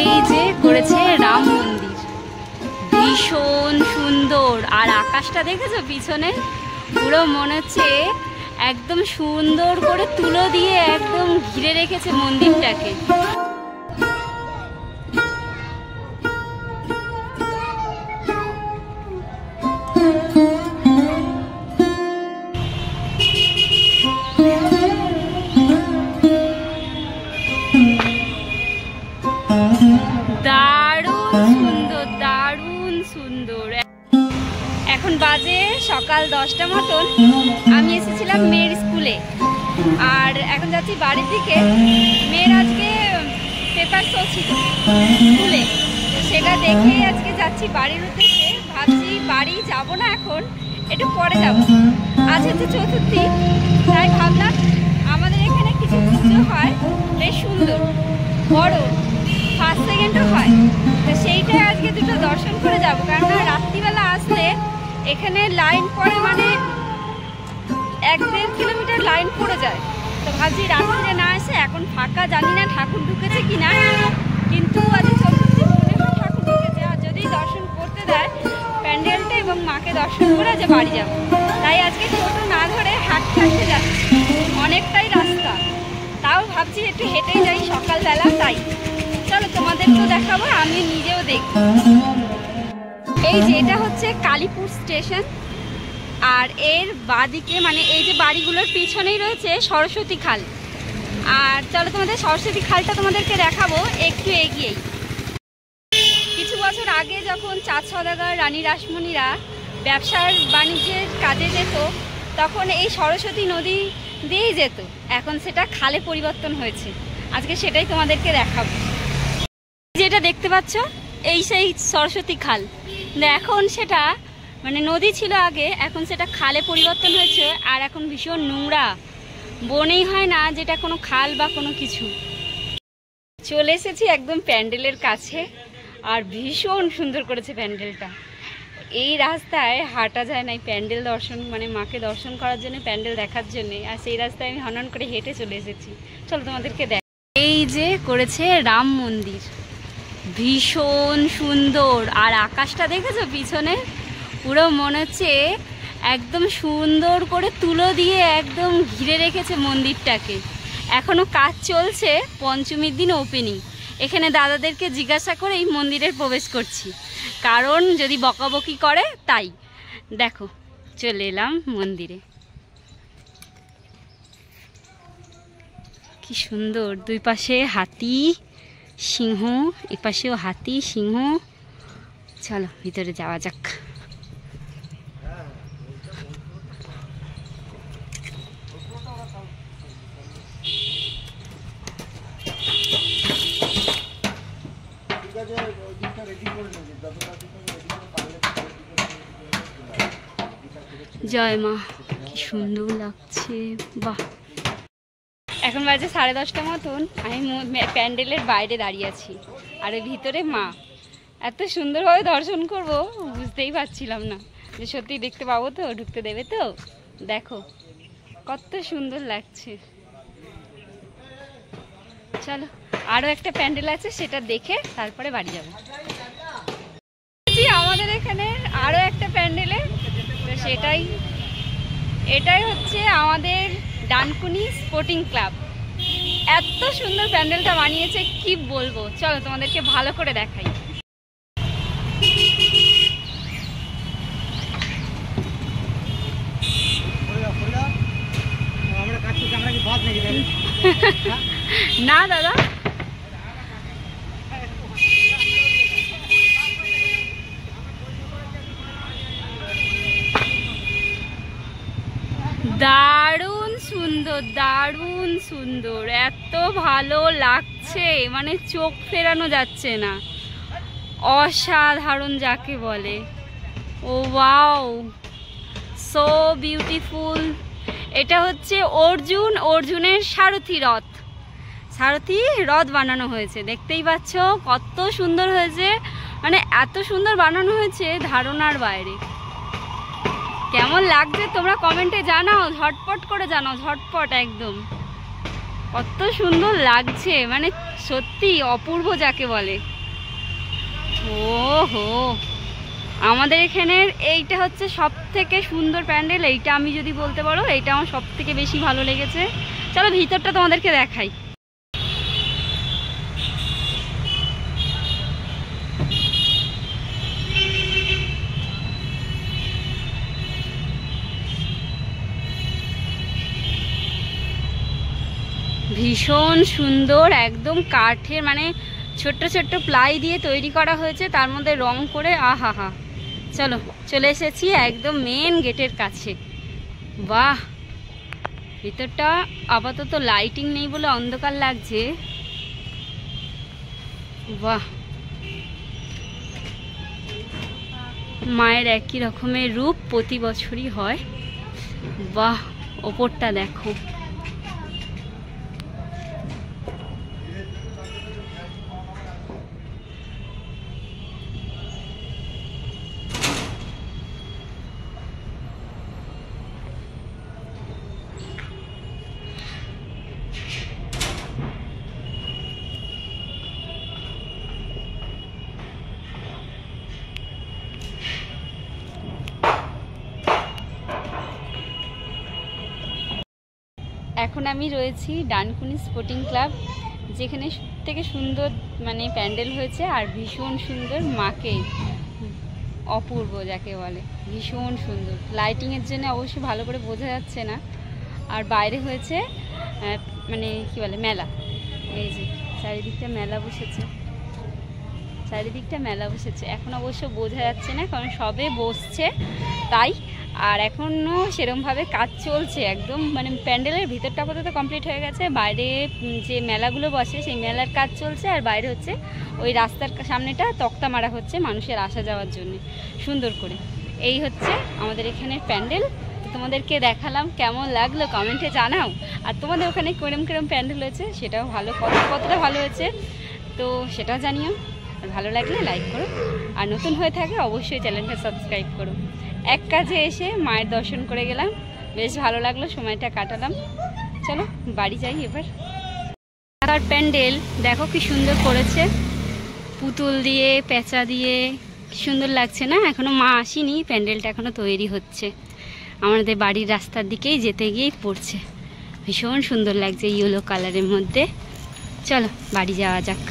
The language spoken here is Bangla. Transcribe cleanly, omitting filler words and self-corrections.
এই যে করেছে রাম মন্দির, ভীষণ সুন্দর। আর আকাশটা দেখেছো পিছনে, পুরো মনে হচ্ছে একদম সুন্দর করে তুলো দিয়ে একদম ঘিরে রেখেছে মন্দিরটাকে। দারুণ সুন্দর, দারুণ সুন্দর। এখন বাজে সকাল 10টা মতন। আমি এসেছিলাম মেয়ের স্কুলে, আর এখন যাচ্ছি বাড়ির দিকে। মেয়ের আজকে পেপার শো ছিল স্কুলে, সেটা দেখে আজকে যাচ্ছি বাড়ির উদ্দেশ্যে। ভাবছি বাড়ি যাব না এখন, একটু পরে যাব। আজ হচ্ছে চতুর্থী, তাই ভাবলাম আমাদের এখানে কিছু পুজো হয় বেশ সুন্দর, বড়, ফার্স্ট সেকেন্ডও হয়, তো সেইটাই আজকে দুটো দর্শন করে যাব। কারণ রাত্রিবেলা আসলে এখানে লাইন পড়ে, মানে 1-1.5 কিলোমিটার লাইন পড়ে যায়। তো ভাবছি রাত্রে না এসে এখন ফাঁকা, জানি না ঠাকুর ঢুকেছে কিনা, কিন্তু আজ চতুর্থী মনে হয় ঠাকুর ঢুকেছে। আর যদি দর্শন করতে দেয় প্যান্ডেলটা এবং মাকে দর্শন করে যে বাড়ি যাব, তাই আজকে টোটো না ধরে হাঁটতে হাঁটতে যাচ্ছি। অনেকটাই রাস্তা, তাও ভাবছি একটু হেঁটেই যাই সকালবেলা। তাই চলো তোমাদেরকেও দেখাবো, আমি নিজেও দেখব। এই যে এটা হচ্ছে কালীপুর স্টেশন, আর এর বাদিকে মানে এই যে বাড়িগুলোর পিছনেই রয়েছে সরস্বতী খাল। আর চলো তোমাদের সরস্বতী খালটা তোমাদেরকে দেখাবো একটু এগিয়েই। কিছু বছর আগে যখন চাঁদ সওদাগর, রানী রাসমণিরা ব্যবসার বাণিজ্যের কাজে যেত, তখন এই সরস্বতী নদী দিয়েই যেত। এখন সেটা খালে পরিবর্তন হয়েছে, আজকে সেটাই তোমাদেরকে দেখাবো। যেটা দেখতে পাচ্ছ এই সেই সরস্বতী খাল, এখন সেটা মানে নদী ছিল আগে, এখন সেটা খালে পরিবর্তন হয়েছে। আর এখন ভীষণ নোংরা, বনেই হয় না যেটা কোনো খাল বা কোনো কিছু। চলে এসেছি একদম প্যান্ডেলের কাছে, আর ভীষণ সুন্দর করেছে প্যান্ডেলটা। এই রাস্তায় হাঁটা যায় না, এই প্যান্ডেল দর্শন মানে মাকে দর্শন করার জন্য, প্যান্ডেল দেখার জন্যে। আর সেই রাস্তায় আমি হনন করে হেঁটে চলে এসেছি। চলো তোমাদেরকে দেখ। এই যে করেছে রাম মন্দির, ভীষণ সুন্দর। আর আকাশটা দেখেছো পিছনে, পুরো মনে হচ্ছে একদম সুন্দর করে তুলো দিয়ে একদম ঘিরে রেখেছে মন্দিরটাকে। এখনো কাজ চলছে, পঞ্চমীর দিন ওপেনিং। এখানে দাদাদেরকে জিজ্ঞাসা করে এই মন্দিরের প্রবেশ করছি, কারণ যদি বকাবকি করে তাই। দেখো চলে এলাম মন্দিরে, কি সুন্দর। দুই পাশে হাতি, সিংহ, এপাশেও হাতি, সিংহ। চলো ভিতরে যাওয়া যাক। জয় মা, কি সুন্দর লাগছে, বাহ। এখন বাজে 10:30 মতন। আমি প্যান্ডেলের বাইরে দাঁড়িয়ে আছি, আর ভিতরে মা। এত সুন্দরভাবে দর্শন করব বুঝতেই পারছিলাম না যে সত্যি দেখতে পাবো তো, ঢুকতে দেবে তো। দেখো কত সুন্দর লাগছে। চলো আরও একটা প্যান্ডেল আছে, সেটা দেখে তারপরে বাড়ি যাবো। আমাদের এখানে আরও একটা প্যান্ডেলে, তো এটাই হচ্ছে আমাদের ডানকুনি স্পোর্টিং ক্লাব। এত সুন্দর প্যান্ডেলটা বানিয়েছে কি বলবো। চলো তোমাদেরকে ভালো করে দেখাই। না দাদা, দারুণ সুন্দর, দারুণ সুন্দর। এত ভালো লাগছে, মানে চোখ ফেরানো যাচ্ছে না। অসাধারণ যাকে বলে। ও ওয়াও, সো বিউটিফুল। এটা হচ্ছে অর্জুনের সারথি রথ বানানো হয়েছে। দেখতেই পাচ্ছ কত সুন্দর হয়েছে, মানে এত সুন্দর বানানো হয়েছে ধারণার বাইরে। কেমন লাগছে তোমরা কমেন্টে জানাও, ঝটপট করে জানাও, ঝটপট একদম। কত সুন্দর লাগছে, মানে সত্যি অপূর্ব যাকে বলে। ও হো, আমাদের এখানের এইটা হচ্ছে সব থেকে সুন্দর প্যান্ডেল। এইটা আমি যদি বলতে পারো, এইটা আমার সব থেকে বেশি ভালো লেগেছে। চলো ভিতরটা তোমাদেরকে দেখাই। ভীষণ সুন্দর, একদম কাঠের মানে ছোট্ট ছোট্ট প্লাই দিয়ে তৈরি করা হয়েছে, তার মধ্যে রং করে। আহা হা, চলো চলে এসেছি একদম মেন গেটের কাছে। বাহ, ভিতরটা আপাতত লাইটিং নেই বলে অন্ধকার লাগছে। বাহ, মায়ের একই রকমের রূপ প্রতি বছরই হয়। বাহ, ওপরটা দেখো। এখন আমি রয়েছি ডানকুনি স্পোর্টিং ক্লাব, যেখানে সবথেকে সুন্দর মানে প্যান্ডেল হয়েছে। আর ভীষণ সুন্দর, মাকে অপূর্ব যাকে বলে, ভীষণ সুন্দর। লাইটিংয়ের জন্য অবশ্যই ভালো করে বোঝা যাচ্ছে না। আর বাইরে হয়েছে মানে কি বলে মেলা। এই যে চারিদিকটা মেলা বসেছে, চারিদিকটা মেলা বসেছে। এখন অবশ্য বোঝা যাচ্ছে না কারণ সবে বসছে তাই। আর এখনও সেরমভাবে কাজ চলছে, একদম মানে প্যান্ডেলের ভিতরটা আপাতত কমপ্লিট হয়ে গেছে। বাইরে যে মেলাগুলো বসে সেই মেলার কাজ চলছে। আর বাইরে হচ্ছে ওই রাস্তার সামনেটা তক্তা মারা হচ্ছে মানুষের আসা যাওয়ার জন্য সুন্দর করে। এই হচ্ছে আমাদের এখানের প্যান্ডেল। তো তোমাদেরকে দেখালাম, কেমন লাগলো কমেন্টে জানাও। আর তোমাদের ওখানে কিরম প্যান্ডেল হয়েছে সেটাও ভালো, কতটা ভালো হয়েছে তো সেটাও জানিও। আর ভালো লাগলে লাইক করো, আর নতুন হয়ে থাকে অবশ্যই চ্যানেলটা সাবস্ক্রাইব করো। এক কাজে এসে মায়ের দর্শন করে গেলাম, বেশ ভালো লাগলো, সময়টা কাটালাম। চলো বাড়ি যাই এবার। আর প্যান্ডেল দেখো কি সুন্দর করেছে, পুতুল দিয়ে পেঁচা দিয়ে, কি সুন্দর লাগছে না? এখনো মা আসেনি, প্যান্ডেলটা এখনো তৈরি হচ্ছে। আমাদের বাড়ির রাস্তার দিকেই যেতে গিয়েই পড়ছে, ভীষণ সুন্দর লাগছে ইয়েলো কালারের মধ্যে। চলো বাড়ি যাওয়া যাক।